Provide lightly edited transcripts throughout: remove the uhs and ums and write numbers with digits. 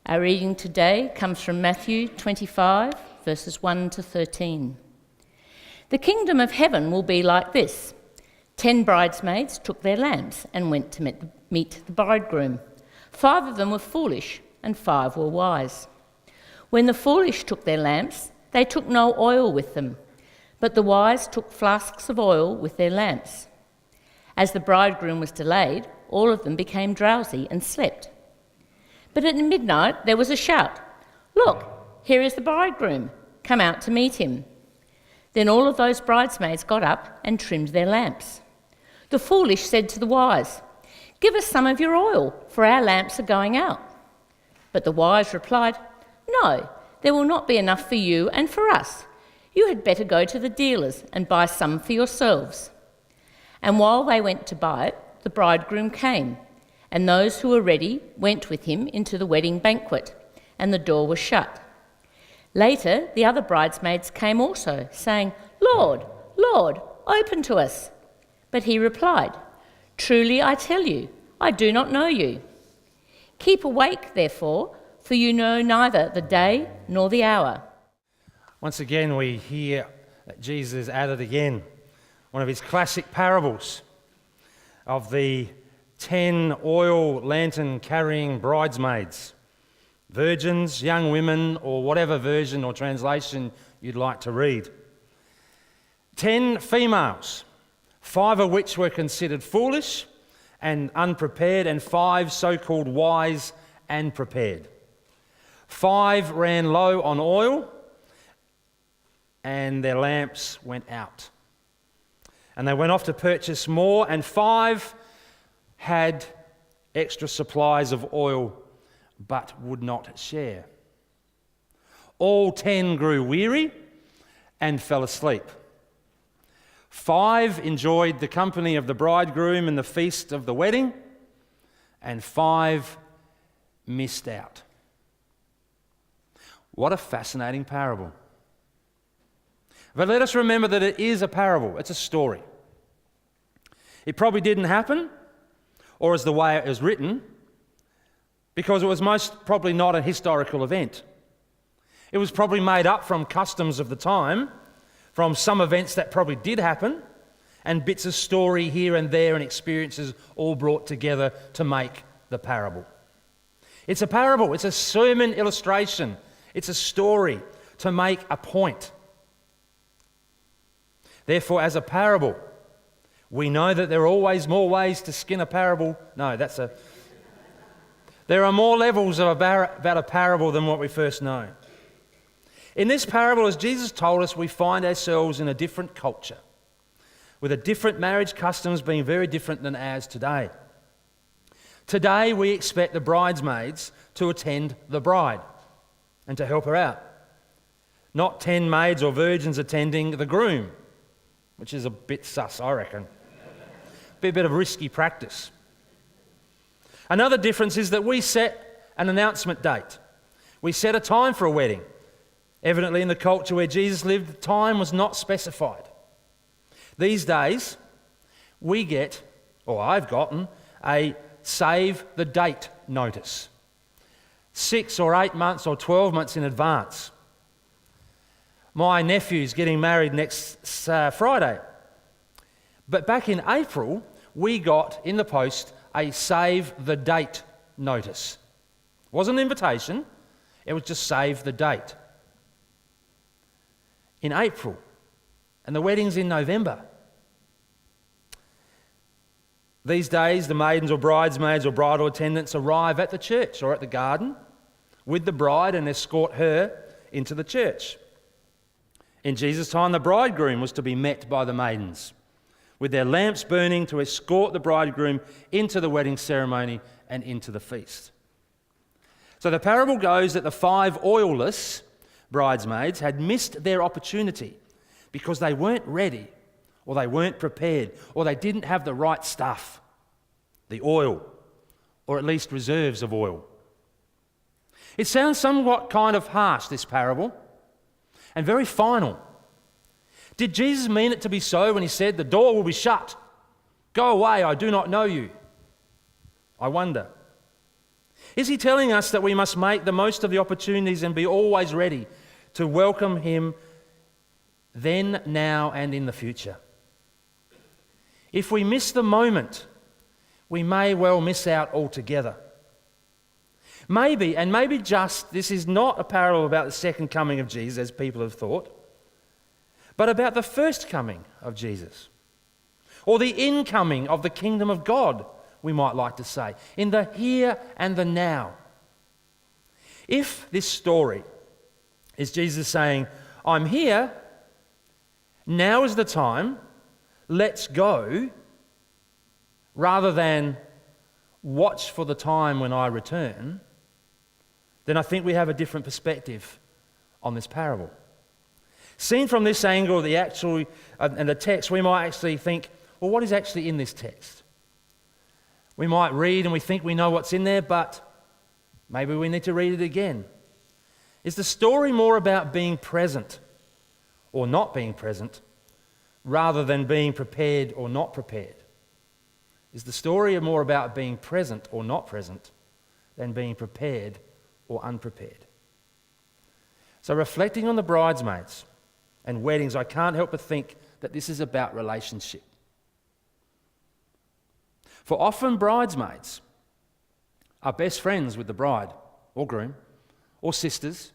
Our reading today comes from Matthew 25, verses 1 to 13. The kingdom of heaven will be like this. 10 bridesmaids took their lamps and went to meet the bridegroom. 5 of them were foolish and 5 were wise. When the foolish took their lamps, they took no oil with them, but the wise took flasks of oil with their lamps. As the bridegroom was delayed, all of them became drowsy and slept. But at midnight there was a shout, "Look, here is the bridegroom, come out to meet him." Then all of those bridesmaids got up and trimmed their lamps. The foolish said to the wise, "Give us some of your oil, for our lamps are going out." But the wise replied, "No, there will not be enough for you and for us. You had better go to the dealers and buy some for yourselves." And while they went to buy it, the bridegroom came, and those who were ready went with him into the wedding banquet, and the door was shut. Later, the other bridesmaids came also, saying, "Lord, Lord, open to us." But he replied, "Truly I tell you, I do not know you. Keep awake, therefore, for you know neither the day nor the hour." Once again, we hear that Jesus added again one of his classic parables of the 10 oil lantern carrying bridesmaids, virgins, young women, or whatever version or translation you'd like to read. 10 females, 5 of which were considered foolish and unprepared, and 5 so-called wise and prepared. 5 ran low on oil and their lamps went out. And they went off to purchase more, and 5 had extra supplies of oil but would not share. All 10 grew weary and fell asleep. 5 enjoyed the company of the bridegroom and the feast of the wedding, and 5 missed out. What a fascinating parable. But let us remember that it is a parable, it's a story. It probably didn't happen, or as the way it was written, because it was most probably not a historical event. It was probably made up from customs of the time, from some events that probably did happen, and bits of story here and there and experiences all brought together to make the parable. It's a parable, it's a sermon illustration, it's a story to make a point. Therefore, as a parable, we know that there are always more ways to skin a parable. There are more levels about a parable than what we first know. In this parable, as Jesus told us, we find ourselves in a different culture, with a different marriage customs being very different than ours today. Today, we expect the bridesmaids to attend the bride and to help her out. Not 10 maids or virgins attending the groom, which is a bit sus, I reckon. Be a bit of risky practice. Another difference is that we set an announcement date. We set a time for a wedding. Evidently in the culture where Jesus lived, the time was not specified. These days, I've gotten a save the date notice. 6 or 8 months or 12 months in advance. My nephew's getting married next Friday. But back in April, we got in the post a save the date notice. It wasn't an invitation, it was just save the date. In April, and the wedding's in November. These days, the maidens or bridesmaids or bridal attendants arrive at the church or at the garden with the bride and escort her into the church. In Jesus' time, the bridegroom was to be met by the maidens, with their lamps burning to escort the bridegroom into the wedding ceremony and into the feast. So the parable goes that the 5 oilless bridesmaids had missed their opportunity because they weren't ready, or they weren't prepared, or they didn't have the right stuff, the oil, or at least reserves of oil. It sounds somewhat kind of harsh, this parable, and very final. Did Jesus mean it to be so when he said, "The door will be shut. Go away, I do not know you"? I wonder. Is he telling us that we must make the most of the opportunities and be always ready to welcome him then, now, and in the future? If we miss the moment, we may well miss out altogether. Maybe, and maybe just, this is not a parable about the second coming of Jesus, as people have thought, but about the first coming of Jesus, or the incoming of the kingdom of God, we might like to say, in the here and the now. If this story is Jesus saying, I'm here, now is the time, let's go, rather than watch for the time when I return, then I think we have a different perspective on this parable. Seen from this angle, the actual and the text, we might actually think, well, what is actually in this text? We might read and we think we know what's in there, but maybe we need to read it again. Is the story more about being present or not being present, rather than being prepared or not prepared? Is the story more about being present or not present than being prepared or unprepared? So, reflecting on the bridesmaids and weddings, I can't help but think that this is about relationship. For often bridesmaids are best friends with the bride or groom, or sisters,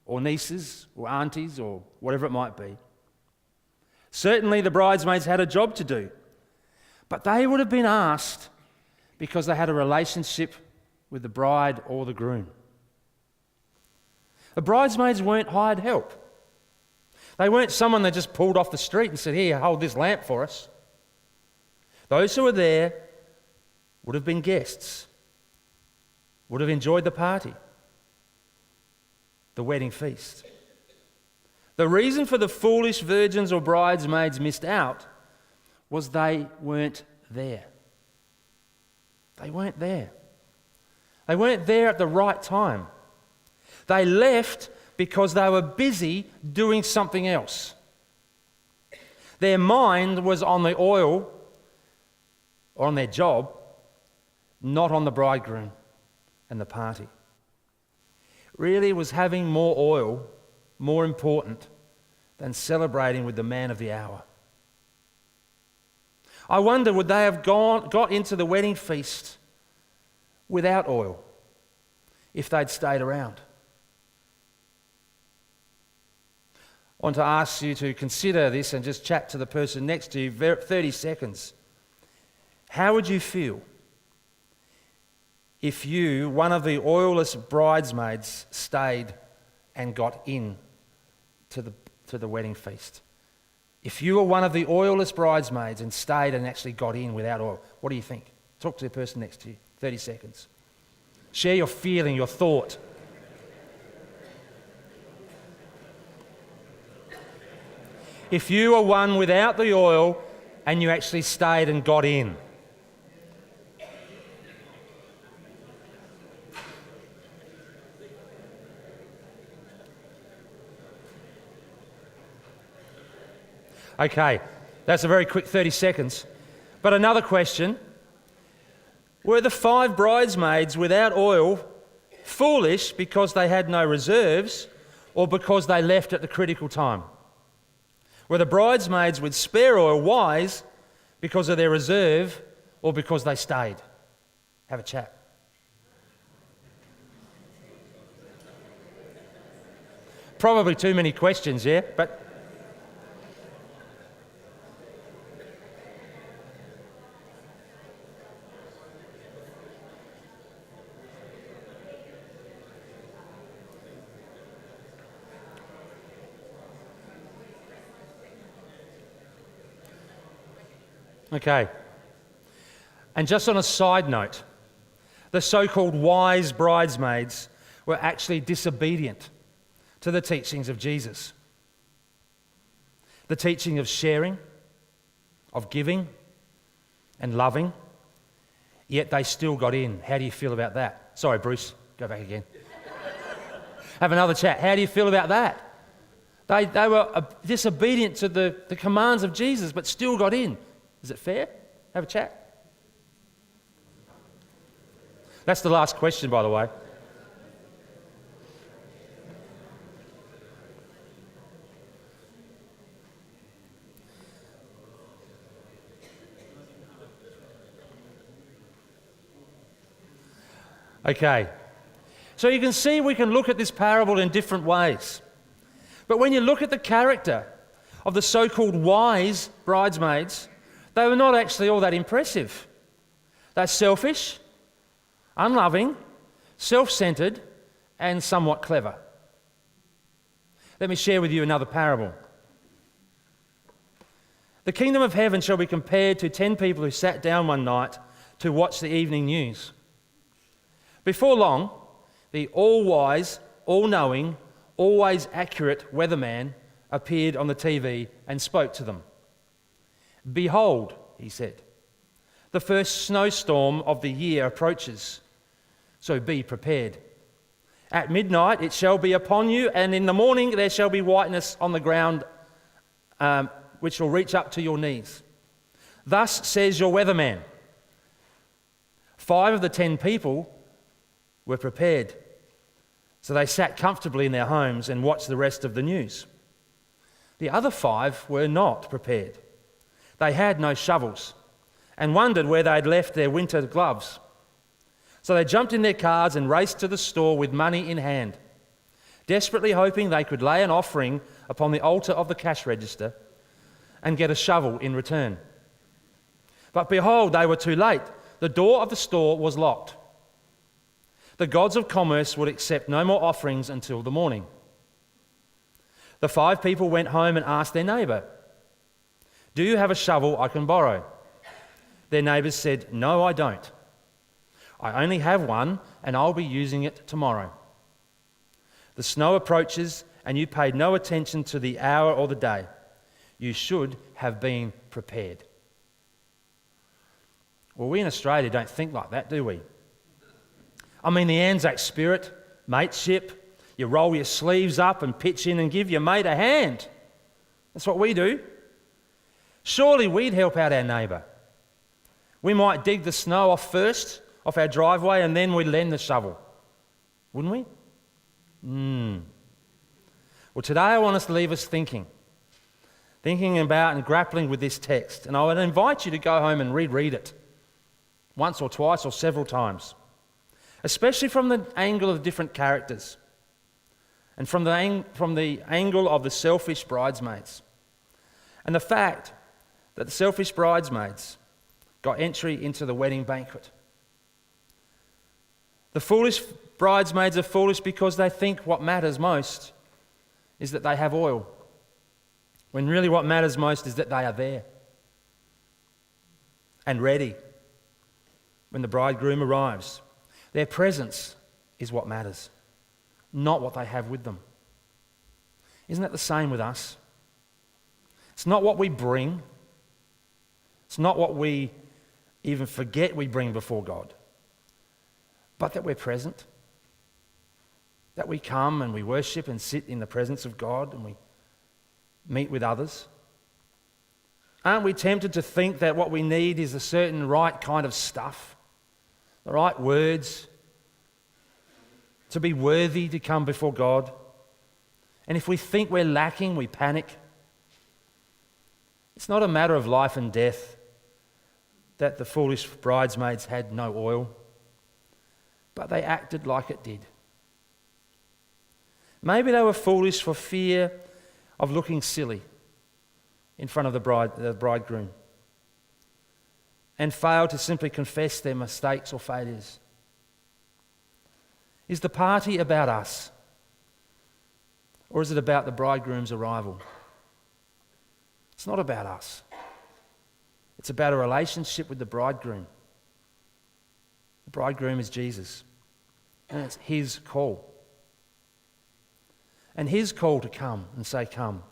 or nieces, or aunties, or whatever it might be. Certainly the bridesmaids had a job to do, but they would have been asked because they had a relationship with the bride or the groom. The bridesmaids weren't hired help. They weren't someone that just pulled off the street and said, here, hold this lamp for us. Those who were there would have been guests, would have enjoyed the party, the wedding feast. The reason for the foolish virgins or bridesmaids missed out was they weren't there. They weren't there. They weren't there at the right time. They left because they were busy doing something else. Their mind was on the oil or on their job, not on the bridegroom and the party. Really, was having more oil more important than celebrating with the man of the hour? I wonder, would they have got into the wedding feast without oil if they'd stayed around? I want to ask you to consider this and just chat to the person next to you 30 seconds. How would you feel if you, one of the oilless bridesmaids, stayed and got in to the wedding feast? If you were one of the oilless bridesmaids and stayed and actually got in without oil, what do you think? Talk to the person next to you, 30 seconds. Share your feeling, your thought. If you were one without the oil and you actually stayed and got in. Okay, that's a very quick 30 seconds. But another question, were the 5 bridesmaids without oil foolish because they had no reserves or because they left at the critical time? Were the bridesmaids with spare oil wise because of their reserve or because they stayed? Have a chat. Probably too many questions, yeah? But okay. And just on a side note, the so-called wise bridesmaids were actually disobedient to the teachings of Jesus. The teaching of sharing, of giving and loving, yet they still got in. How do you feel about that? Sorry, Bruce, go back again. Have another chat. How do you feel about that? They were disobedient to the commands of Jesus, but still got in. Is it fair? Have a chat. That's the last question, by the way. Okay, so you can see we can look at this parable in different ways. But when you look at the character of the so-called wise bridesmaids, they were not actually all that impressive. They're selfish, unloving, self-centered, and somewhat clever. Let me share with you another parable. The kingdom of heaven shall be compared to 10 people who sat down one night to watch the evening news. Before long, the all-wise, all-knowing, always accurate weatherman appeared on the TV and spoke to them. "Behold," he said, "the first snowstorm of the year approaches, so be prepared. At midnight it shall be upon you, and in the morning there shall be whiteness on the ground, which shall reach up to your knees. Thus says your weatherman." 5 of the 10 people were prepared, so they sat comfortably in their homes and watched the rest of the news. The other 5 were not prepared. They had no shovels and wondered where they had left their winter gloves. So they jumped in their cars and raced to the store with money in hand, desperately hoping they could lay an offering upon the altar of the cash register and get a shovel in return. But behold, they were too late. The door of the store was locked. The gods of commerce would accept no more offerings until the morning. The 5 people went home and asked their neighbour, "Do you have a shovel I can borrow?" Their neighbours said, "No, I don't. I only have one and I'll be using it tomorrow. The snow approaches and you paid no attention to the hour or the day. You should have been prepared." Well, we in Australia don't think like that, do we? I mean, the Anzac spirit, mateship, you roll your sleeves up and pitch in and give your mate a hand. That's what we do. Surely we'd help out our neighbour. We might dig the snow off first, off our driveway, and then we'd lend the shovel. Wouldn't we? Well, today I want us to leave us thinking about and grappling with this text. And I would invite you to go home and reread it once or twice or several times, especially from the angle of different characters and from the angle of the selfish bridesmaids, and the fact that the selfish bridesmaids got entry into the wedding banquet. The foolish bridesmaids are foolish because they think what matters most is that they have oil, when really what matters most is that they are there and ready when the bridegroom arrives. Their presence is what matters, not what they have with them. Isn't that the same with us? It's not what we bring. It's not what we even forget we bring before God, but that we're present, that we come and we worship and sit in the presence of God and we meet with others. Aren't we tempted to think that what we need is a certain right kind of stuff, the right words, to be worthy to come before God? And if we think we're lacking, we panic. It's not a matter of life and death that the foolish bridesmaids had no oil, but they acted like it did. Maybe they were foolish for fear of looking silly in front of the bridegroom, and failed to simply confess their mistakes or failures. Is the party about us, or is it about the bridegroom's arrival? It's not about us. It's about a relationship with the bridegroom. The bridegroom is Jesus, and it's his call. And his call to come and say, "Come,"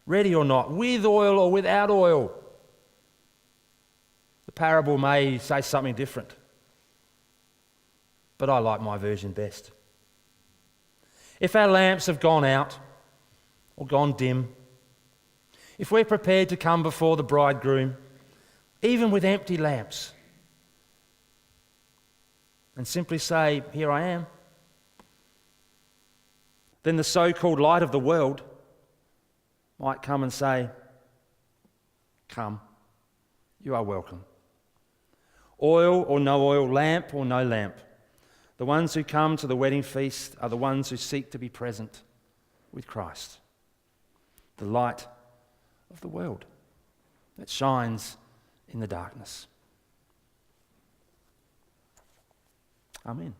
ready or not, with oil or without oil. The parable may say something different, but I like my version best. If our lamps have gone out or gone dim, if we're prepared to come before the bridegroom, even with empty lamps, and simply say, "Here I am," then the so-called light of the world might come and say, "Come, you are welcome." Oil or no oil, lamp or no lamp, the ones who come to the wedding feast are the ones who seek to be present with Christ, the light of the world that shines in the darkness. Amen.